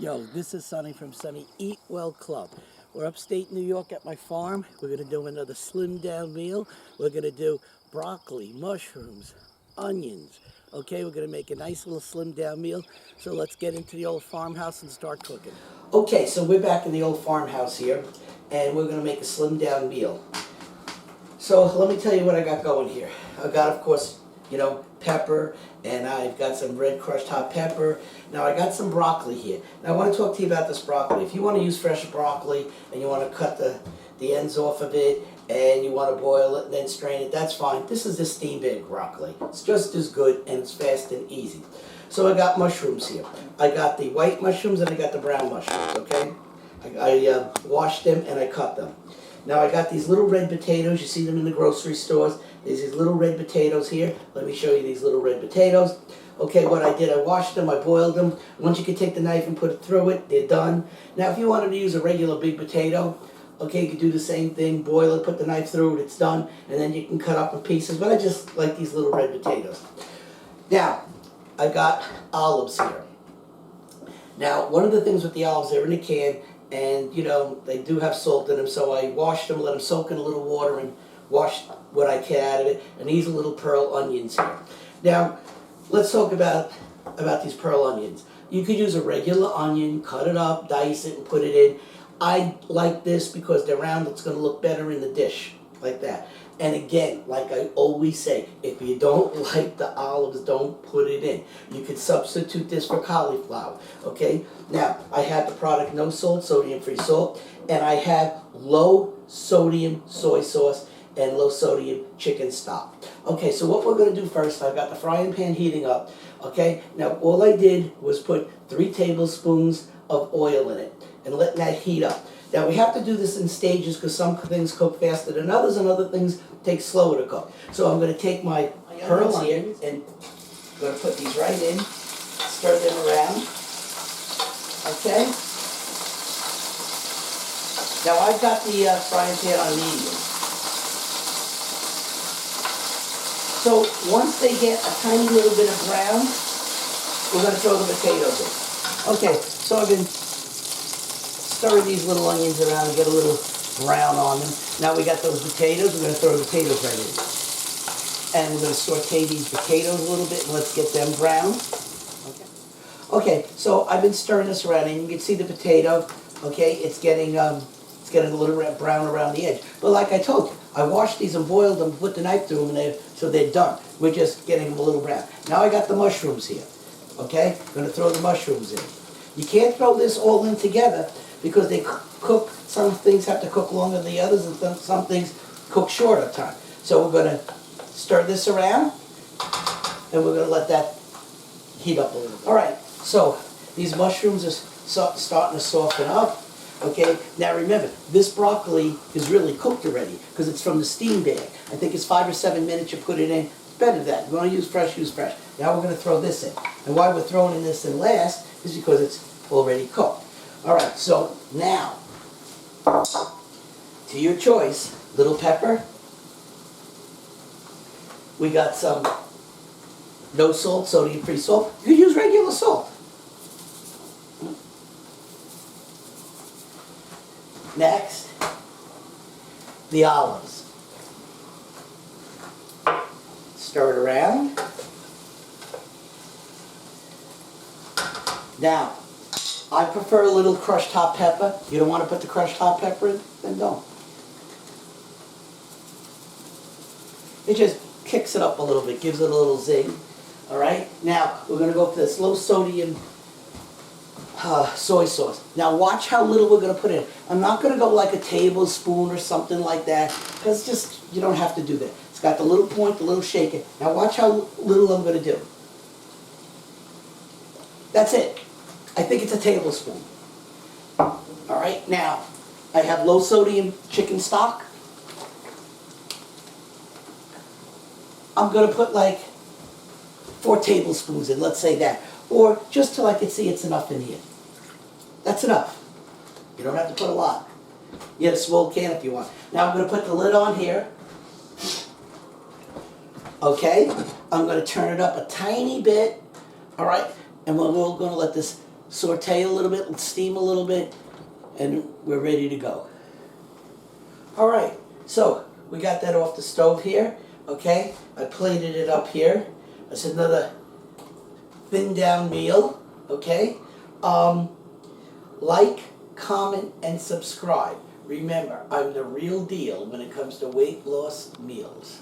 Yo, this is Sonny from Sonny Eat Well Club. We're upstate New York at my farm. We're going to do another slim down meal. We're going to do broccoli, mushrooms, onions. Okay, we're going to make a nice little slim down meal. So let's get into the old farmhouse and start cooking. Okay, so we're back in the old farmhouse here, and we're going to make a slim down meal. So let me tell you what I got going here. I got, of course, pepper, and I've got some red crushed hot pepper. Now I got some broccoli here. Now I want to talk to you about this broccoli. If you want to use fresh broccoli and you want to cut the ends off of it and you want to boil it and then strain it, that's fine. This is the steam-baked broccoli. It's just as good and it's fast and easy. So I got mushrooms here. I got the white mushrooms and I got the brown mushrooms, okay? I washed them and I cut them. Now I got these little red potatoes. You see them in the grocery stores. There's these little red potatoes here. Let me show you these little red potatoes. Okay, what I did, I washed them, I boiled them. Once you can take the knife and put it through it, they're done. Now if you wanted to use a regular big potato, okay, you could do the same thing, boil it, put the knife through it, it's done, and then you can cut up in pieces. But I just like these little red potatoes. Now, I got olives here. Now, one of the things with the olives, they're in a can, and they do have salt in them, so I washed them, let them soak in a little water, and washed what I can out of it. And these are little pearl onions here. Now, let's talk about these pearl onions. You could use a regular onion, cut it up, dice it, and put it in. I like this because they're round, it's going to look better in the dish, like that. And again, like I always say, if you don't like the olives, don't put it in. You could substitute this for cauliflower, okay? Now, I have the product no salt, sodium-free salt, and I have low sodium soy sauce and low sodium chicken stock. Okay, so what we're going to do first, I've got the frying pan heating up, okay? Now, all I did was put 3 tablespoons of oil in it and let that heat up. Now, we have to do this in stages because some things cook faster than others and other things take slower to cook. So I'm going to take my pearls here and I'm going to put these right in, stir them around, okay? Now, I've got the frying pan on medium. So once they get a tiny little bit of brown, we're going to throw the potatoes in. Okay, so I've been stirring these little onions around and get a little brown on them. Now we got those potatoes, we're going to throw the potatoes right in. And we're going to saute these potatoes a little bit and let's get them brown. Okay, so I've been stirring this around and you can see the potato, okay, it's getting a little brown around the edge. But like I told you, I washed these and boiled them, put the knife through them, and so they're done. We're just getting them a little brown. Now I got the mushrooms here, okay? I'm going to throw the mushrooms in. You can't throw this all in together because they cook, some things have to cook longer than the others, and some things cook shorter time. So we're going to stir this around, and we're going to let that heat up a little. All right, so these mushrooms are starting to soften up. Okay, now remember, this broccoli is really cooked already because it's from the steam bag. I think it's 5 or 7 minutes you put it in. It's better than that. You want to use fresh, use fresh. Now we're going to throw this in. And why we're throwing this in last is because it's already cooked. All right, so now, to your choice, little pepper. We got some no salt, sodium-free salt. You could use regular salt. Next, the olives. Stir it around. Now, I prefer a little crushed hot pepper. You don't want to put the crushed hot pepper in? Then don't. It just kicks it up a little bit, gives it a little zing. All right? Now, we're going to go for this low sodium soy sauce. Now watch how little we're going to put in. I'm not going to go like a tablespoon or something like that because just, you don't have to do that. It's got the little point, the little shaker. Now watch how little I'm going to do. That's it. I think it's a tablespoon. Alright, now I have low sodium chicken stock. I'm going to put like 4 tablespoons in, let's say that. Or just till I can see it's enough in here. That's enough. You don't have to put a lot. You get a small can if you want. Now I'm going to put the lid on here. Okay? I'm going to turn it up a tiny bit. Alright? And we're going to let this saute a little bit, steam a little bit, and we're ready to go. All right, so we got that off the stove here, okay? I plated it up here. That's another thin down meal, okay? Like, comment, and subscribe. Remember, I'm the real deal when it comes to weight loss meals.